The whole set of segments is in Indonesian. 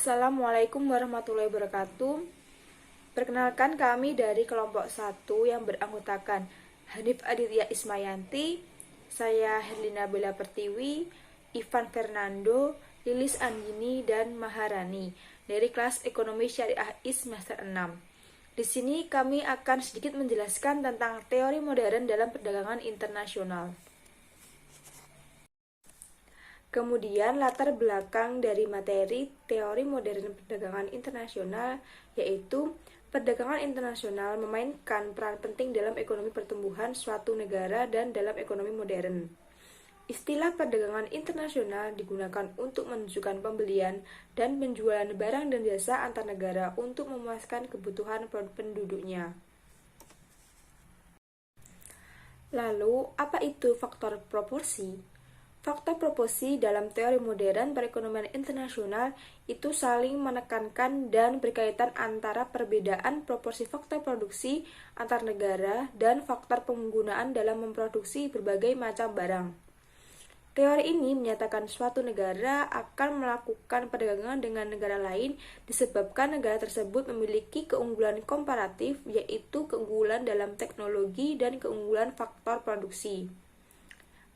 Assalamualaikum warahmatullahi wabarakatuh. Perkenalkan, kami dari kelompok 1 yang beranggotakan Hanif Aditya Ismayanti, saya Herlina Bella Pertiwi, Ivan Fernando, Lilis Anggini, dan Maharani dari kelas Ekonomi Syariah I semester 6. Di sini kami akan sedikit menjelaskan tentang teori modern dalam perdagangan internasional. Kemudian latar belakang dari materi teori modern perdagangan internasional, yaitu perdagangan internasional memainkan peran penting dalam ekonomi pertumbuhan suatu negara dan dalam ekonomi modern. Istilah perdagangan internasional digunakan untuk menunjukkan pembelian dan penjualan barang dan jasa antar negara untuk memuaskan kebutuhan penduduknya. Lalu, apa itu faktor proporsi? Faktor proporsi dalam teori modern perekonomian internasional itu saling menekankan dan berkaitan antara perbedaan proporsi faktor produksi antar negara dan faktor penggunaan dalam memproduksi berbagai macam barang. Teori ini menyatakan suatu negara akan melakukan perdagangan dengan negara lain disebabkan negara tersebut memiliki keunggulan komparatif, yaitu keunggulan dalam teknologi dan keunggulan faktor produksi.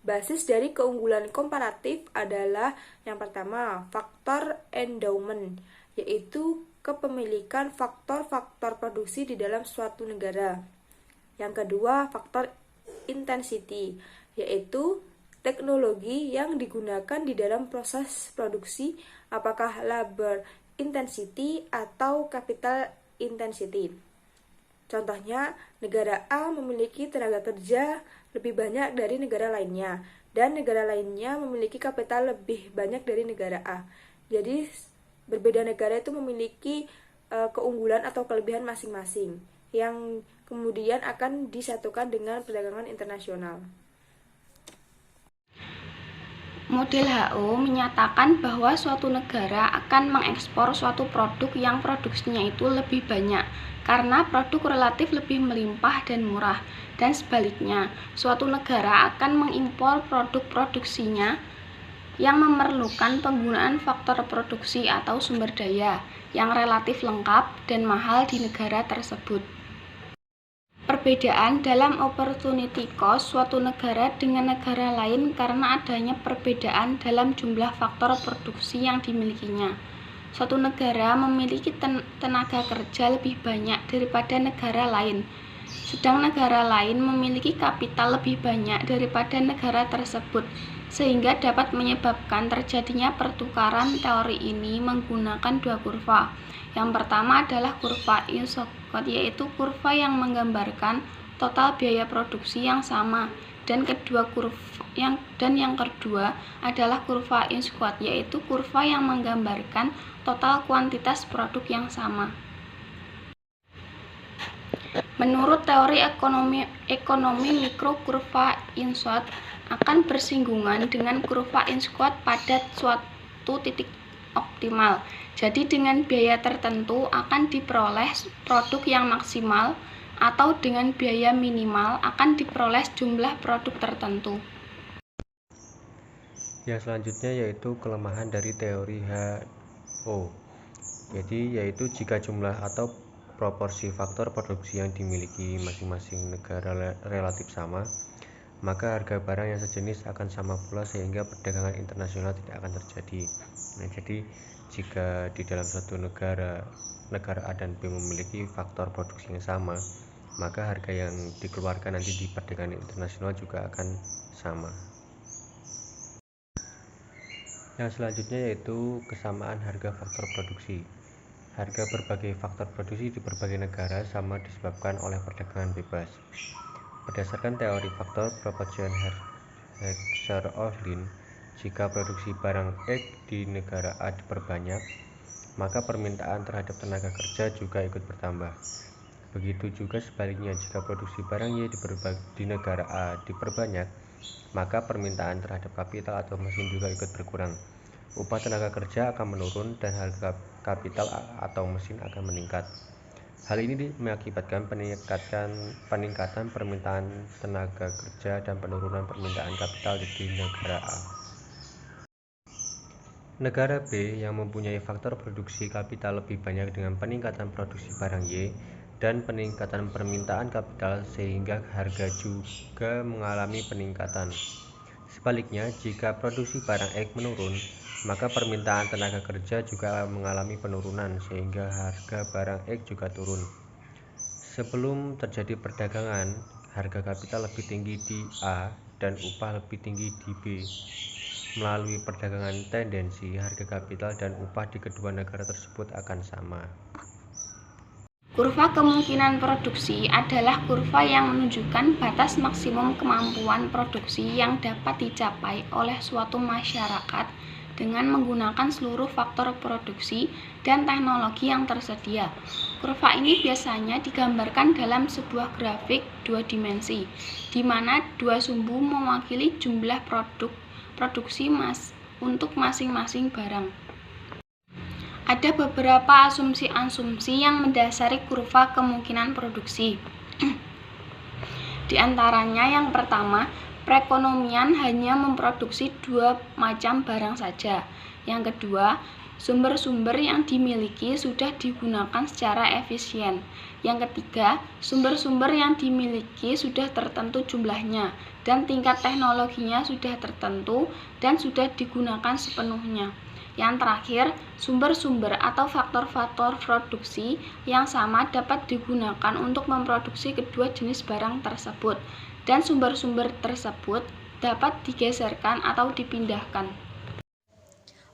Basis dari keunggulan komparatif adalah yang pertama, faktor endowment, yaitu kepemilikan faktor-faktor produksi di dalam suatu negara. Yang kedua, faktor intensity, yaitu teknologi yang digunakan di dalam proses produksi, apakah labor intensity atau capital intensity. Contohnya, negara A memiliki tenaga kerja lebih banyak dari negara lainnya, dan negara lainnya memiliki kapital lebih banyak dari negara A. Jadi, berbeda negara itu memiliki keunggulan atau kelebihan masing-masing, yang kemudian akan disatukan dengan perdagangan internasional. Model HO menyatakan bahwa suatu negara akan mengekspor suatu produk yang produksinya itu lebih banyak karena produk relatif lebih melimpah dan murah, dan sebaliknya, suatu negara akan mengimpor produk produksinya yang memerlukan penggunaan faktor produksi atau sumber daya yang relatif lengkap dan mahal di negara tersebut. Perbedaan dalam opportunity cost suatu negara dengan negara lain karena adanya perbedaan dalam jumlah faktor produksi yang dimilikinya. Suatu negara memiliki tenaga kerja lebih banyak daripada negara lain, sedang negara lain memiliki kapital lebih banyak daripada negara tersebut, sehingga dapat menyebabkan terjadinya pertukaran. Teori ini menggunakan dua kurva. Yang pertama adalah kurva In-Squad, yaitu kurva yang menggambarkan total biaya produksi yang sama, dan yang kedua adalah kurva In-Squad, yaitu kurva yang menggambarkan total kuantitas produk yang sama. Menurut teori ekonomi mikro, kurva In-Squad akan bersinggungan dengan kurva In-Squad pada suatu titik optimal. Jadi dengan biaya tertentu akan diperoleh produk yang maksimal, atau dengan biaya minimal akan diperoleh jumlah produk tertentu. Yang selanjutnya yaitu kelemahan dari teori HO. Jadi yaitu jika jumlah atau proporsi faktor produksi yang dimiliki masing-masing negara relatif sama, maka harga barang yang sejenis akan sama pula sehingga perdagangan internasional tidak akan terjadi. Jadi jika di dalam suatu negara A dan B memiliki faktor produksi yang sama, maka harga yang dikeluarkan nanti di perdagangan internasional juga akan sama. Yang selanjutnya yaitu kesamaan harga faktor produksi. Harga berbagai faktor produksi di berbagai negara sama disebabkan oleh perdagangan bebas. Berdasarkan teori faktor proportion Heckscher-Ohlin, jika produksi barang X di negara A diperbanyak, maka permintaan terhadap tenaga kerja juga ikut bertambah. Begitu juga sebaliknya, jika produksi barang Y di negara A diperbanyak, maka permintaan terhadap kapital atau mesin juga ikut berkurang. Upah tenaga kerja akan menurun dan harga kapital atau mesin akan meningkat. Hal ini mengakibatkan peningkatan permintaan tenaga kerja dan penurunan permintaan kapital di negara A. Negara B yang mempunyai faktor produksi kapital lebih banyak dengan peningkatan produksi barang Y dan peningkatan permintaan kapital sehingga harga juga mengalami peningkatan. Sebaliknya, jika produksi barang X menurun, maka permintaan tenaga kerja juga mengalami penurunan sehingga harga barang X juga turun. Sebelum terjadi perdagangan, harga kapital lebih tinggi di A dan upah lebih tinggi di B. Melalui perdagangan tendensi, harga kapital dan upah di kedua negara tersebut akan sama. Kurva kemungkinan produksi adalah kurva yang menunjukkan batas maksimum kemampuan produksi yang dapat dicapai oleh suatu masyarakat dengan menggunakan seluruh faktor produksi dan teknologi yang tersedia. Kurva ini biasanya digambarkan dalam sebuah grafik dua dimensi, di mana dua sumbu mewakili jumlah produksi untuk masing-masing barang. Ada beberapa asumsi-asumsi yang mendasari kurva kemungkinan produksi. Di antaranya yang pertama, perekonomian hanya memproduksi dua macam barang saja. Yang kedua, sumber-sumber yang dimiliki sudah digunakan secara efisien. Yang ketiga, sumber-sumber yang dimiliki sudah tertentu jumlahnya dan tingkat teknologinya sudah tertentu dan sudah digunakan sepenuhnya. Yang terakhir, sumber-sumber atau faktor-faktor produksi yang sama dapat digunakan untuk memproduksi kedua jenis barang tersebut, dan sumber-sumber tersebut dapat digeserkan atau dipindahkan.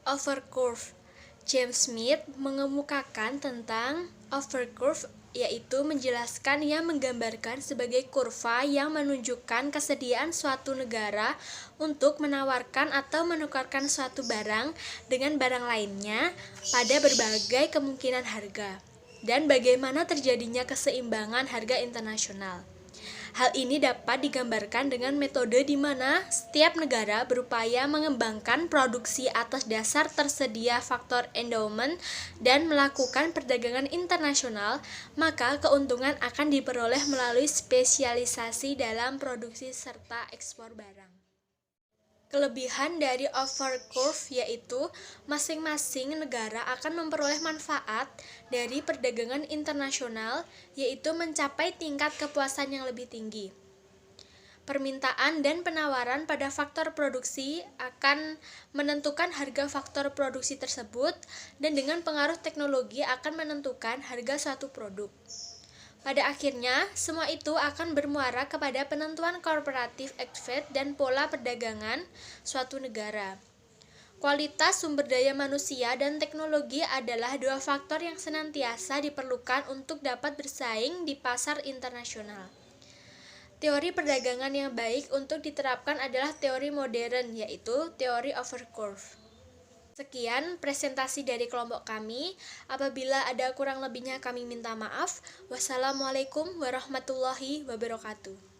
Overcurve. James Smith mengemukakan tentang overcurve, yaitu menjelaskan yang menggambarkan sebagai kurva yang menunjukkan kesediaan suatu negara untuk menawarkan atau menukarkan suatu barang dengan barang lainnya pada berbagai kemungkinan harga, dan bagaimana terjadinya keseimbangan harga internasional. Hal ini dapat digambarkan dengan metode di mana setiap negara berupaya mengembangkan produksi atas dasar tersedia faktor endowment dan melakukan perdagangan internasional, maka keuntungan akan diperoleh melalui spesialisasi dalam produksi serta ekspor barang. Kelebihan dari overcurve yaitu masing-masing negara akan memperoleh manfaat dari perdagangan internasional, yaitu mencapai tingkat kepuasan yang lebih tinggi. Permintaan dan penawaran pada faktor produksi akan menentukan harga faktor produksi tersebut, dan dengan pengaruh teknologi akan menentukan harga suatu produk. Pada akhirnya, semua itu akan bermuara kepada penentuan cooperative activity dan pola perdagangan suatu negara. Kualitas sumber daya manusia dan teknologi adalah dua faktor yang senantiasa diperlukan untuk dapat bersaing di pasar internasional. Teori perdagangan yang baik untuk diterapkan adalah teori modern, yaitu teori overcurve. Sekian presentasi dari kelompok kami. Apabila ada kurang lebihnya kami minta maaf. Wassalamualaikum warahmatullahi wabarakatuh.